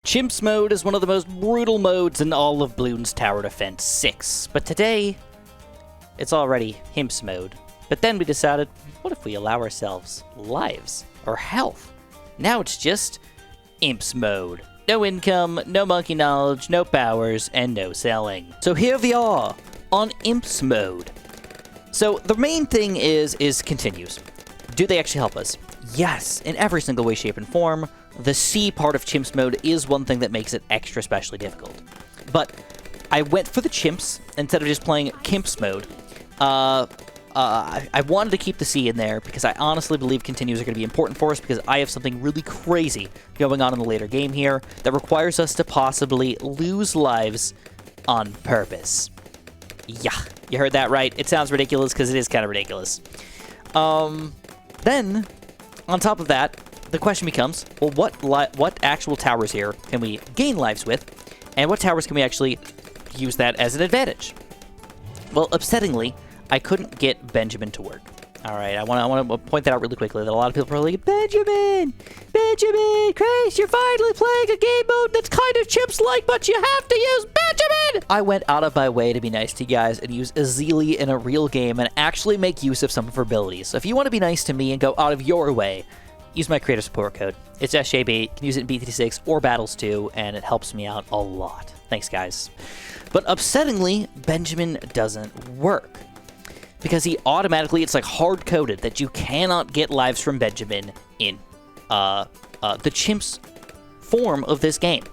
Chimps mode is one of the most brutal modes in all of Bloons Tower Defense 6, but today, it's already IMPS mode. But then we decided, what if we allow ourselves lives or health? Now it's just IMPS mode. No income, no monkey knowledge, no powers, and no selling. So here we are on IMPS mode. So the main thing is continues. Do they actually help us? Yes, in every single way, shape, and form. The C part of Chimps mode is one thing that makes it extra especially difficult. But I went for the Chimps instead of just playing Chimps mode. I wanted to keep the C in there because I honestly believe continues are going to be important for us because I have something really crazy going on in the later game here that requires us to possibly lose lives on purpose. Yeah, you heard that right. It sounds ridiculous because it is kind of ridiculous. Then, on top of that, the question becomes, well, what actual towers here can we gain lives with, and what towers can we actually use that as an advantage? Well, upsettingly, I couldn't get Benjamin to work. All right, I want to point that out really quickly, that a lot of people are probably like, Benjamin, Chris, you're finally playing a game mode that's kind of Chimps-like, but you have to use Benjamin! I went out of my way to be nice to you guys and use Azili in a real game and actually make use of some of her abilities. So if you want to be nice to me and go out of your way, use my creator support code. It's SJB. You can use it in BTD6 or Battles too, and it helps me out a lot. Thanks, guys. But upsettingly, Benjamin doesn't work. Because he automatically, it's like hard-coded that you cannot get lives from Benjamin in the Chimps form of this game.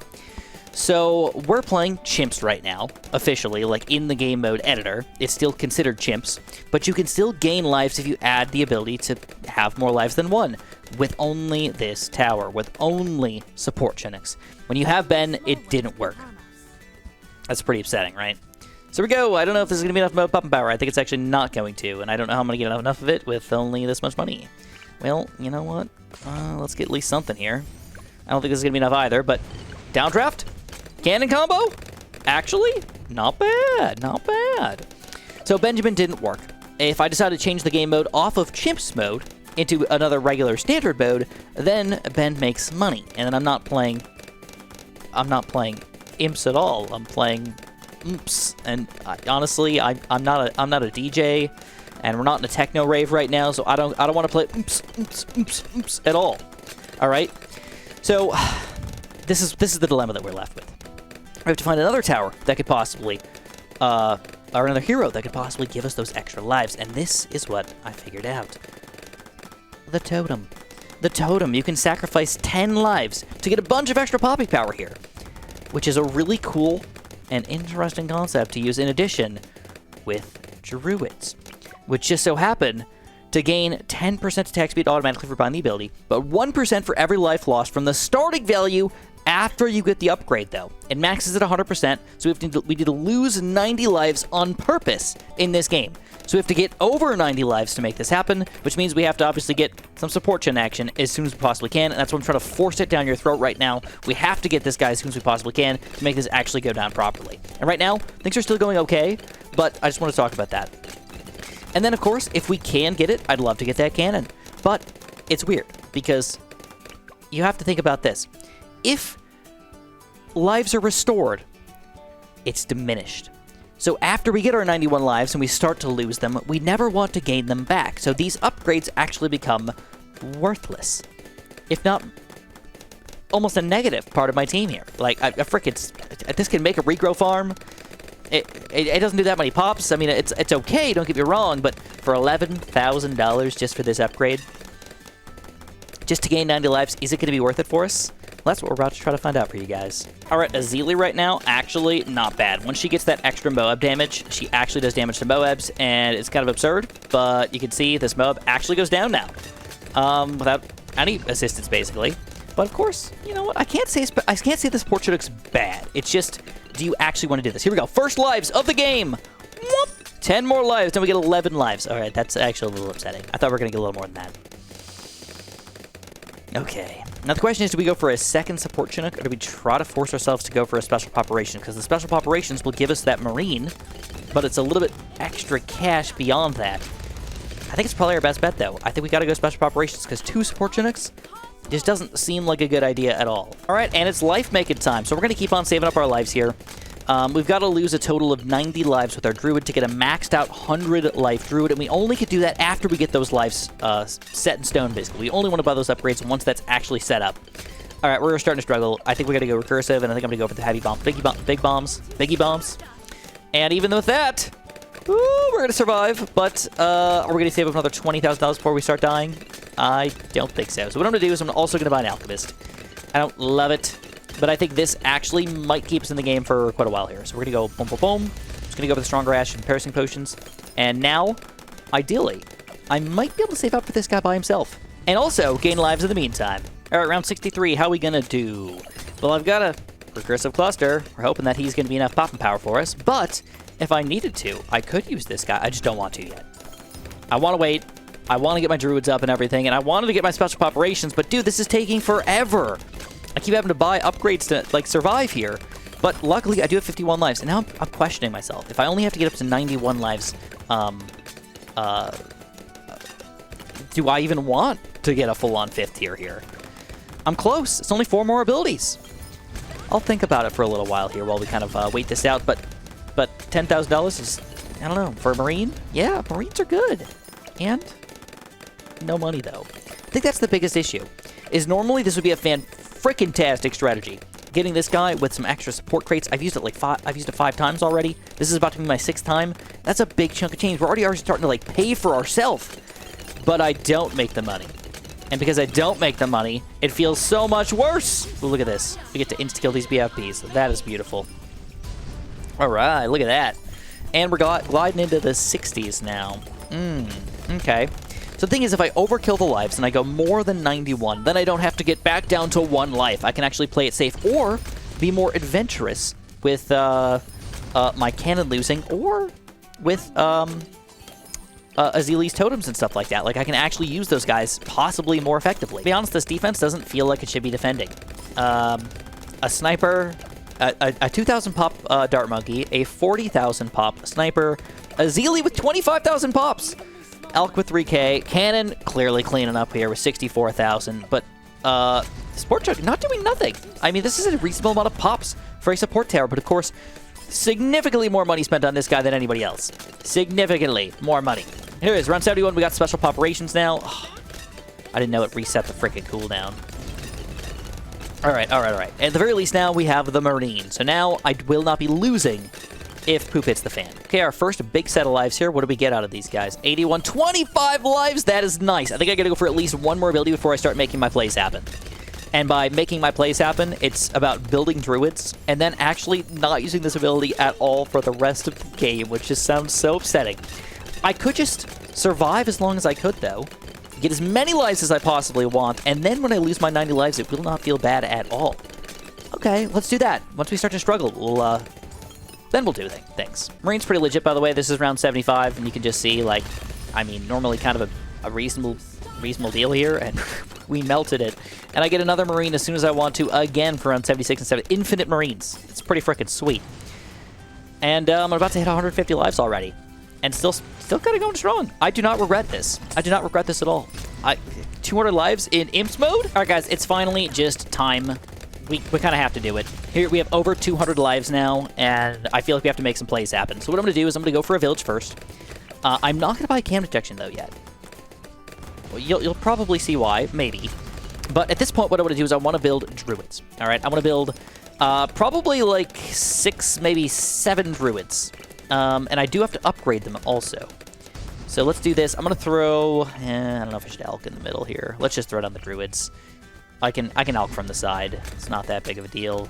So we're playing Chimps right now, officially, like in the game mode editor. It's still considered Chimps, but you can still gain lives if you add the ability to have more lives than one, with only this tower, with only support Chinooks. When you have Ben, it didn't work. That's pretty upsetting, right? So here we go. I don't know if this is going to be enough mode pumping power. I think it's actually not going to, and I don't know how I'm going to get enough of it with only this much money. Well, you know what? Let's get at least something here. I don't think this is going to be enough either, but downdraft? Cannon combo? Actually, not bad, not bad. So Benjamin didn't work. If I decided to change the game mode off of Chimps mode into another regular standard mode, then Ben makes money. And then I'm not playing imps at all. I'm playing imps. And honestly, I'm not a DJ, and we're not in a techno rave right now, so I don't want to play imps at all. All right. So this is the dilemma that we're left with. We have to find another tower that could possibly, or another hero that could possibly give us those extra lives, and this is what I figured out. The totem. The totem. You can sacrifice 10 lives to get a bunch of extra popping power here, which is a really cool and interesting concept to use in addition with druids, which just so happen to gain 10% attack speed automatically for buying the ability, but 1% for every life lost from the starting value after you get the upgrade, though. It maxes at 100%, so we need to lose 90 lives on purpose in this game. So we have to get over 90 lives to make this happen, which means we have to obviously get some support gen action as soon as we possibly can, and that's why I'm trying to force it down your throat right now. We have to get this guy as soon as we possibly can to make this actually go down properly. And right now, things are still going okay, but I just want to talk about that. And then, of course, if we can get it, I'd love to get that cannon. But it's weird, because you have to think about this. If lives are restored, it's diminished. So after we get our 91 lives and we start to lose them, we never want to gain them back. So these upgrades actually become worthless. If not, almost a negative part of my team here. Like, this can make a regrow farm. It doesn't do that many pops. I mean, it's okay, don't get me wrong, but for $11,000 just for this upgrade, just to gain 90 lives, is it going to be worth it for us? Well, that's what we're about to try to find out for you guys. All right, Azili right now, actually not bad. Once she gets that extra Moab damage, she actually does damage to Moabs, and it's kind of absurd, but you can see this Moab actually goes down now, without any assistance, basically. But of course, you know what? I can't say this portrait looks bad. It's just, do you actually want to do this? Here we go. First lives of the game. Whoop! 10 more lives, then we get 11 lives. All right, that's actually a little upsetting. I thought we were going to get a little more than that. Okay. Now the question is, do we go for a second support Chinook, or do we try to force ourselves to go for a special operation? Because the special operations will give us that Marine, but it's a little bit extra cash beyond that. I think it's probably our best bet, though. I think we got to go special operations, because 2 support Chinooks, Just doesn't seem like a good idea at all. All right, and it's life making time. So we're going to keep on saving up our lives here. We've got to lose a total of 90 lives with our Druid to get a maxed out 100 life Druid, and we only could do that after we get those lives set in stone, basically. We only want to buy those upgrades once that's actually set up. All right, we're starting to struggle. I think we got to go recursive, and I think I'm going to go for the heavy bomb. Biggie bombs. And even with that, woo, we're going to survive, but are we going to save up another $20,000 before we start dying? I don't think so. So what I'm going to do is I'm also going to buy an Alchemist. I don't love it, but I think this actually might keep us in the game for quite a while here. So we're going to go boom, boom, boom. Just going to go for the Stronger Ash and Piercing Potions. And now, ideally, I might be able to save up for this guy by himself. And also gain lives in the meantime. All right, round 63, how are we going to do? Well, I've got a Recursive Cluster. We're hoping that he's going to be enough popping power for us. But if I needed to, I could use this guy. I just don't want to yet. I want to wait. I want to get my Druids up and everything. And I wanted to get my Special Operations. But, dude, this is taking forever. I keep having to buy upgrades to, like, survive here. But luckily, I do have 51 lives. And now I'm questioning myself. If I only have to get up to 91 lives, do I even want to get a full-on 5th tier here? I'm close. It's only 4 more abilities. I'll think about it for a little while here while we kind of wait this out. But $10,000 is, I don't know, for a Marine? Yeah, Marines are good. And no money, though. I think that's the biggest issue. Is normally this would be a fan-frickin-tastic strategy. Getting this guy with some extra support crates. I've used it like 5 times already. This is about to be my 6th time. That's a big chunk of change. We're already starting to like pay for ourselves. But I don't make the money. And because I don't make the money, it feels so much worse. Ooh, look at this. We get to insta-kill these BFBs. That is beautiful. All right, look at that. And we're gliding into the 60s now. Okay. So the thing is, if I overkill the lives and I go more than 91, then I don't have to get back down to 1 life. I can actually play it safe or be more adventurous with my cannon losing or with Azili's totems and stuff like that. Like, I can actually use those guys possibly more effectively. To be honest, this defense doesn't feel like it should be defending. A sniper, a 2,000 pop dart monkey, a 40,000 pop sniper, Azili with 25,000 pops, Elk with 3k, cannon clearly cleaning up here with 64,000, but support jug not doing nothing. I mean, this is a reasonable amount of pops for a support tower, but of course, significantly more money spent on this guy than anybody else. Significantly more money. Here it is, round 71, we got special operations now. Oh, I didn't know it reset the frickin' cooldown. Alright. At the very least now, we have the Marine. So now, I will not be losing if poop hits the fan. Okay, our first big set of lives here. What do we get out of these guys? 81, 25 lives! That is nice. I think I gotta go for at least 1 more ability before I start making my plays happen. And by making my plays happen, it's about building Druids, and then actually not using this ability at all for the rest of the game, which just sounds so upsetting. I could just survive as long as I could, though. Get as many lives as I possibly want, and then when I lose my 90 lives, it will not feel bad at all. Okay, let's do that. Once we start to struggle, then we'll do things. Marine's pretty legit, by the way. This is round 75, and you can just see, like, I mean, normally kind of a reasonable deal here, and we melted it. And I get another Marine as soon as I want to, again, for round 76 and 70. Infinite Marines. It's pretty freaking sweet. And I'm about to hit 150 lives already. And still kind of going strong. I do not regret this. I do not regret this at all. 200 lives in IMPS mode? All right, guys, it's finally just time. We kind of have to do it. Here, we have over 200 lives now, and I feel like we have to make some plays happen. So what I'm going to do is I'm going to go for a village first. I'm not going to buy cam detection, though, yet. Well, you'll probably see why, maybe. But at this point, what I want to do is I want to build Druids. All right, I want to build probably like 6, maybe 7 Druids. And I do have to upgrade them also. So let's do this. I'm going to throw... I don't know if I should Elk in the middle here. Let's just throw down the Druids. I can Elk from the side. It's not that big of a deal.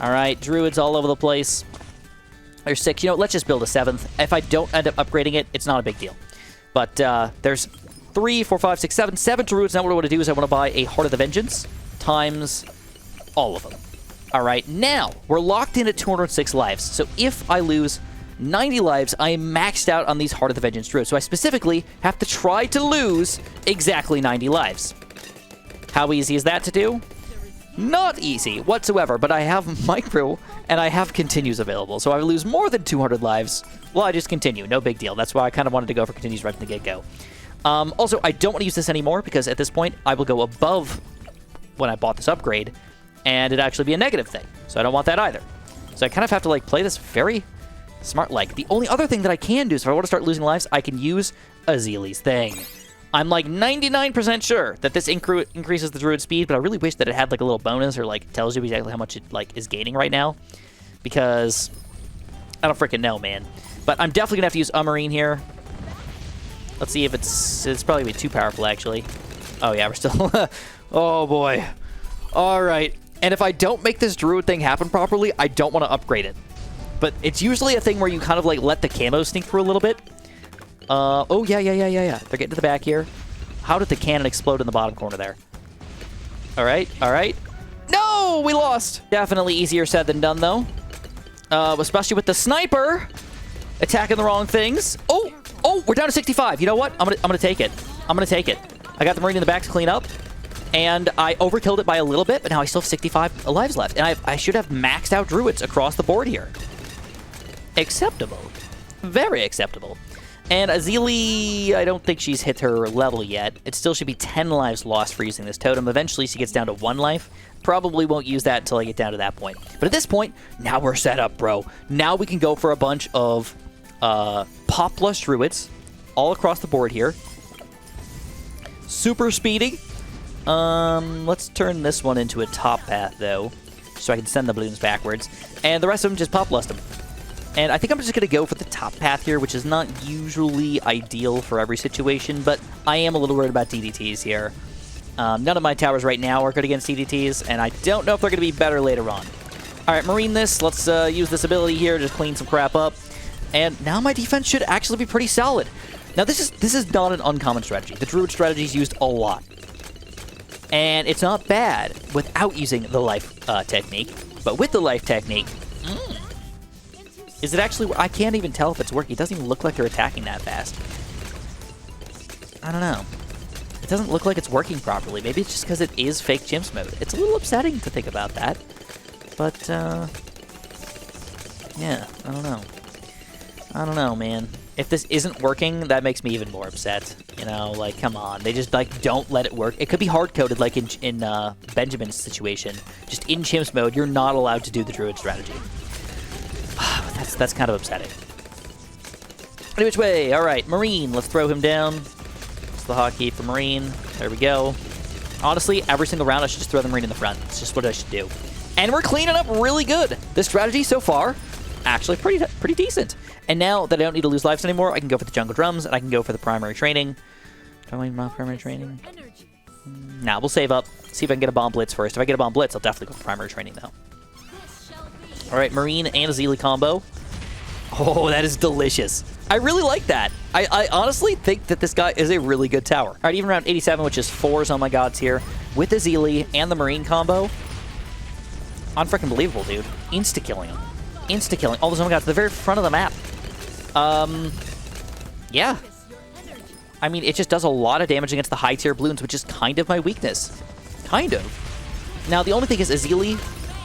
All right, Druids all over the place. There's 6. You know, let's just build a 7th. If I don't end up upgrading it, it's not a big deal. But there's 3, 4, 5, 6, 7 Druids. Now what I want to do is I want to buy a Heart of the Vengeance times all of them. All right, now we're locked in at 206 lives. So if I lose 90 lives, I am maxed out on these Heart of the Vengeance Druids. So I specifically have to try to lose exactly 90 lives. How easy is that to do? Not easy whatsoever, but I have Micro and I have Continues available. So if I lose more than 200 lives, well, I just continue. No big deal. That's why I kind of wanted to go for Continues right from the get-go. Also, I don't want to use this anymore because at this point, I will go above when I bought this upgrade, and it'd actually be a negative thing. So I don't want that either. So I kind of have to like play this very smart. Like the only other thing that I can do is if I want to start losing lives, I can use Azili's thing. I'm like 99% sure that this increases the druid speed, but I really wish that it had like a little bonus or like tells you exactly how much it like is gaining right now, because I don't freaking know, man. But I'm definitely gonna have to use a marine here. Let's see if it's probably gonna be too powerful actually. Oh yeah, we're still oh boy. All right. And if I don't make this druid thing happen properly, I don't want to upgrade it. But it's usually a thing where you kind of like let the camo sneak through a little bit. Oh, yeah. They're getting to the back here. How did the cannon explode in the bottom corner there? All right. No, we lost. Definitely easier said than done, though. Especially with the sniper attacking the wrong things. Oh, we're down to 65. You know what? I'm gonna take it. I got the marine in the back to clean up, and I overkilled it by a little bit, but now I still have 65 lives left, and I should have maxed out druids across the board here. Acceptable. Very acceptable. And Azili, I don't think she's hit her level yet. It still should be 10 lives lost for using this totem. Eventually, she gets down to 1 life. Probably won't use that until I get down to that point. But at this point, now we're set up, bro. Now we can go for a bunch of pop plus druids all across the board here. Super speeding. Let's turn this one into a top path, though, so I can send the balloons backwards. And the rest of them just pop lust them. And I think I'm just going to go for the top path here, which is not usually ideal for every situation, but I am a little worried about DDTs here. None of my towers right now are good against DDTs, and I don't know if they're going to be better later on. All right, marine this. Let's use this ability here to just clean some crap up. And now my defense should actually be pretty solid. Now, this is not an uncommon strategy. The druid strategy is used a lot. And it's not bad without using the life technique, but with the life technique... Is it actually... I can't even tell if it's working. It doesn't even look like they're attacking that fast. I don't know. It doesn't look like it's working properly. Maybe it's just because it is fake chimps mode. It's a little upsetting to think about that. But, yeah, I don't know. I don't know, man. If this isn't working, that makes me even more upset. You know, like, come on. They just, like, don't let it work. It could be hard-coded, like in Benjamin's situation. Just in chimps mode, you're not allowed to do the druid strategy. That's kind of upsetting. Any which way. All right, marine. Let's throw him down. It's the hotkey for marine. There we go. Honestly, every single round, I should just throw the marine in the front. It's just what I should do. And we're cleaning up really good. This strategy so far, actually pretty decent. And now that I don't need to lose lives anymore, I can go for the jungle drums, and I can go for the primary training. Do I want my primary training? Nah, we'll save up. See if I can get a bomb blitz first. If I get a bomb blitz, I'll definitely go for primary training, though. All right, marine and Azili combo. Oh, that is delicious. I really like that. I honestly think that this guy is a really good tower. All right, even around 87, which is 4s on my gods here, with Azili and the marine combo. Unfreaking believable, dude. Insta-killing him. Insta-killing all those on my gods to the very front of the map. Yeah. I mean, it just does a lot of damage against the high-tier balloons, which is kind of my weakness. Kind of. Now, the only thing is Azili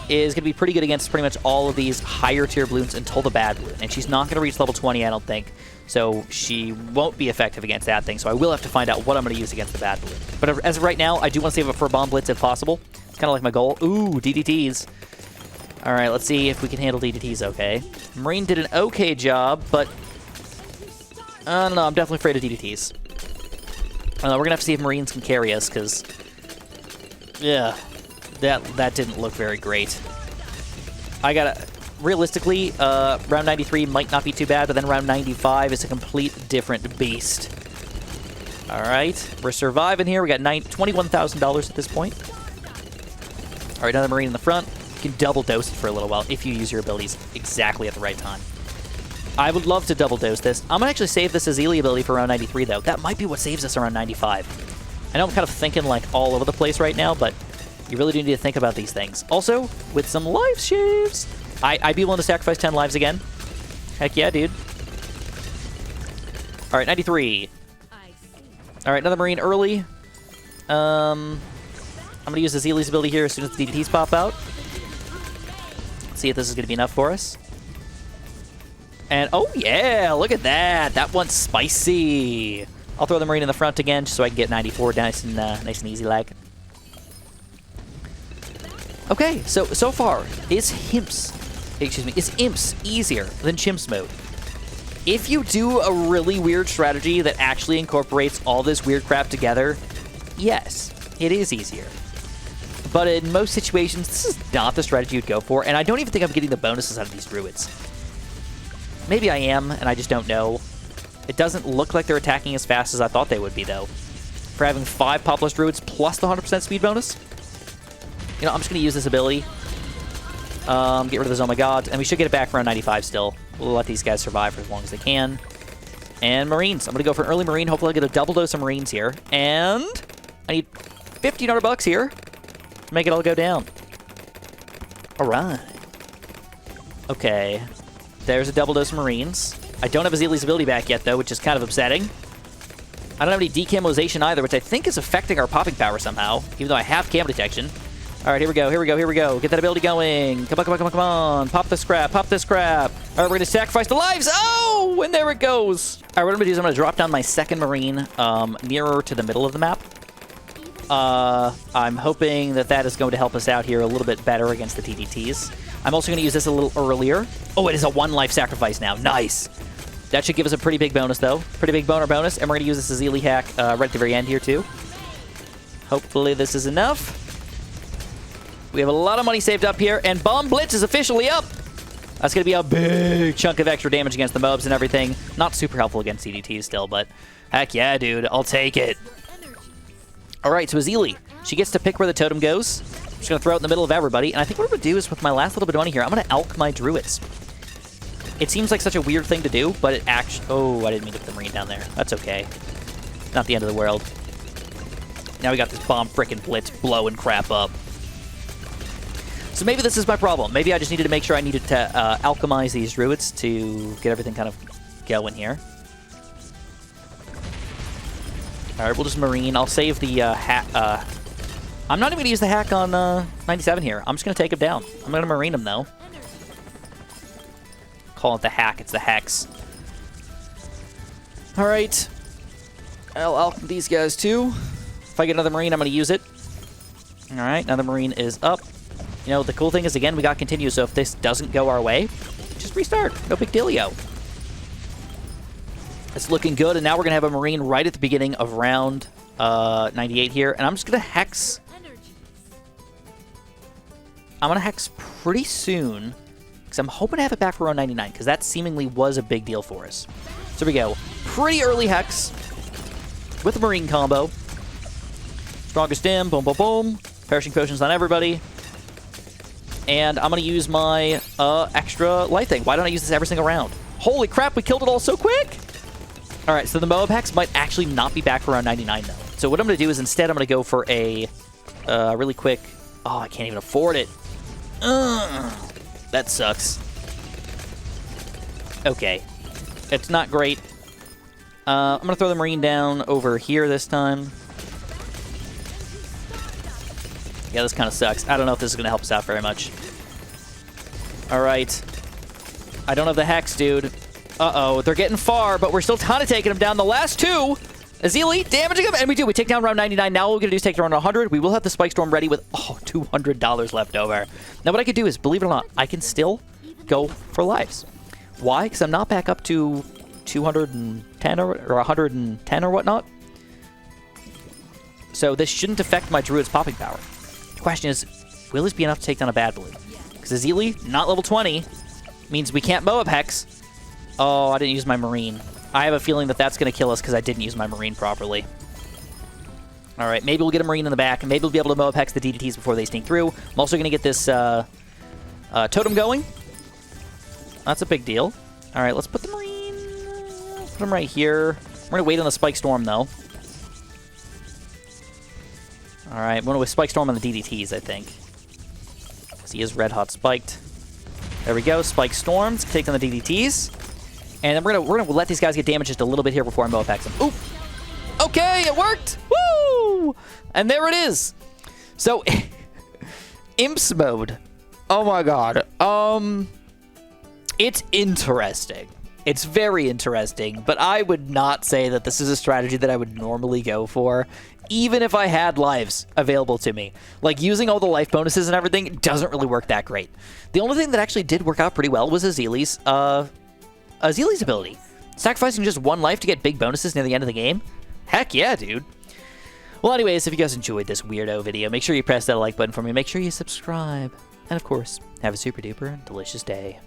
is going to be pretty good against pretty much all of these higher-tier balloons until the bad balloon. And she's not going to reach level 20, I don't think. So she won't be effective against that thing. So I will have to find out what I'm going to use against the bad balloon. But as of right now, I do want to save it for a bomb blitz if possible. It's kind of like my goal. Ooh, DDTs. All right, let's see if we can handle DDTs okay. Marine did an okay job, but I don't know. I'm definitely afraid of DDTs. We're going to have to see if Marines can carry us, because, yeah, that didn't look very great. I got to, realistically, round 93 might not be too bad, but then round 95 is a complete different beast. All right, we're surviving here. We got $21,000 at this point. All right, another Marine in the front. You can double dose it for a little while if you use your abilities exactly at the right time. I would love to double dose this. I'm going to actually save this Azili ability for around 93, though. That might be what saves us around 95. I know I'm kind of thinking, like, all over the place right now, but you really do need to think about these things. Also, with some life shaves, I'd be willing to sacrifice 10 lives again. Heck yeah, dude. All right, 93. All right, another Marine early. I'm going to use Azili's ability here as soon as the DDTs pop out. Let's see if this is going to be enough for us. And, oh yeah, look at that. That one's spicy. I'll throw the Marine in the front again just so I can get 94 nice and easy like. Okay, so far, is IMPS easier than CHIMPS mode? If you do a really weird strategy that actually incorporates all this weird crap together, yes, it is easier. But in most situations, this is not the strategy you'd go for, and I don't even think I'm getting the bonuses out of these druids. Maybe I am, and I just don't know. It doesn't look like they're attacking as fast as I thought they would be, though. For having 5 Populous Druids plus the 100% speed bonus. You know, I'm just going to use this ability. Get rid of this, oh my god. And we should get it back for around 95 still. We'll let these guys survive for as long as they can. And Marines. I'm going to go for an early Marine. Hopefully I'll get a double dose of Marines here. And I need 1,500 bucks here to make it all go down. Alright. Okay. There's a double dose of Marines. I don't have Azili's ability back yet, though, which is kind of upsetting. I don't have any decamalization either, which I think is affecting our popping power somehow, even though I have cam detection. All right, here we go, here we go, here we go. Get that ability going. Come on, come on, come on, come on. Pop this crap, pop this crap. All right, we're going to sacrifice the lives. Oh, and there it goes. All right, what I'm going to do is I'm going to drop down my second Marine nearer to the middle of the map. I'm hoping that that is going to help us out here a little bit better against the DDTs. I'm also going to use this a little earlier. Oh, it is a 1 life sacrifice now. Nice. That should give us a pretty big bonus, though. Pretty big boner bonus. And we're going to use this Azili hack right at the very end here, too. Hopefully this is enough. We have a lot of money saved up here, and Bomb Blitz is officially up. That's going to be a big chunk of extra damage against the mobs and everything. Not super helpful against CDTs still, but heck yeah, dude. I'll take it. All right, so Azili. She gets to pick where the totem goes. I'm just going to throw it in the middle of everybody. And I think what I'm going to do is with my last little bit of money here, I'm going to elk my druids. It seems like such a weird thing to do, but it actually... Oh, I didn't mean to put the Marine down there. That's okay. Not the end of the world. Now we got this Bomb frickin' Blitz blowing crap up. So maybe this is my problem. Maybe I just needed to make sure I needed to alchemize these druids to get everything kind of going here. All right, we'll just Marine. I'll save the hack. I'm not even going to use the hack on 97 here. I'm just going to take him down. I'm going to Marine him, though. Call it the hack. It's the hex. All right. I'll alchem these guys, too. If I get another Marine, I'm going to use it. All right, another Marine is up. You know, the cool thing is, again, we got continue, so if this doesn't go our way, just restart. No big dealio. It's looking good, and now we're going to have a Marine right at the beginning of round 98 here, and I'm just going to hex. I'm going to hex pretty soon, because I'm hoping to have it back for round 99, because that seemingly was a big deal for us. So here we go. Pretty early hex with a Marine combo. Strongest in, boom, boom, boom. Perishing potions on everybody. And I'm going to use my extra life thing. Why don't I use this every single round? Holy crap, we killed it all so quick! Alright, so the Moab Hex might actually not be back for around 99, though. So what I'm going to do is instead I'm going to go for a really quick... Oh, I can't even afford it. That sucks. Okay. It's not great. I'm going to throw the Marine down over here this time. Yeah, this kind of sucks. I don't know if this is going to help us out very much. All right. I don't have the Hex, dude. Uh-oh. They're getting far, but we're still kind of taking them down. The last two. Azili damaging them. And we do. We take down round 99. Now what we're going to do is take down round 100. We will have the Spike Storm ready with, $200 left over. Now what I could do is, believe it or not, I can still go for lives. Why? Because I'm not back up to 210 or 110 or whatnot. So this shouldn't affect my Druid's popping power. The question is, will this be enough to take down a bad blue? Because Azili, not level 20, means we can't Moab Hex. Oh, I didn't use my Marine. I have a feeling that that's going to kill us because I didn't use my Marine properly. All right, maybe we'll get a Marine in the back, and maybe we'll be able to Moab Hex the DDTs before they sneak through. I'm also going to get this totem going. That's a big deal. All right, let's put the Marine... Put him right here. We're going to wait on the Spike Storm, though. All right, I'm going to Spike Storm on the DDTs, I think. Because he is red hot spiked. There we go, Spike Storms, take down the DDTs. And then we're gonna let these guys get damaged just a little bit here before I Moab Hex them. Oop! Okay, it worked! Woo! And there it is! So, IMPS mode. Oh my god. It's interesting. It's very interesting, but I would not say that this is a strategy that I would normally go for, even if I had lives available to me. Like, using all the life bonuses and everything doesn't really work that great. The only thing that actually did work out pretty well was Azili's ability. Sacrificing just 1 life to get big bonuses near the end of the game? Heck yeah, dude. Well, anyways, if you guys enjoyed this weirdo video, make sure you press that like button for me. Make sure you subscribe. And, of course, have a super duper delicious day.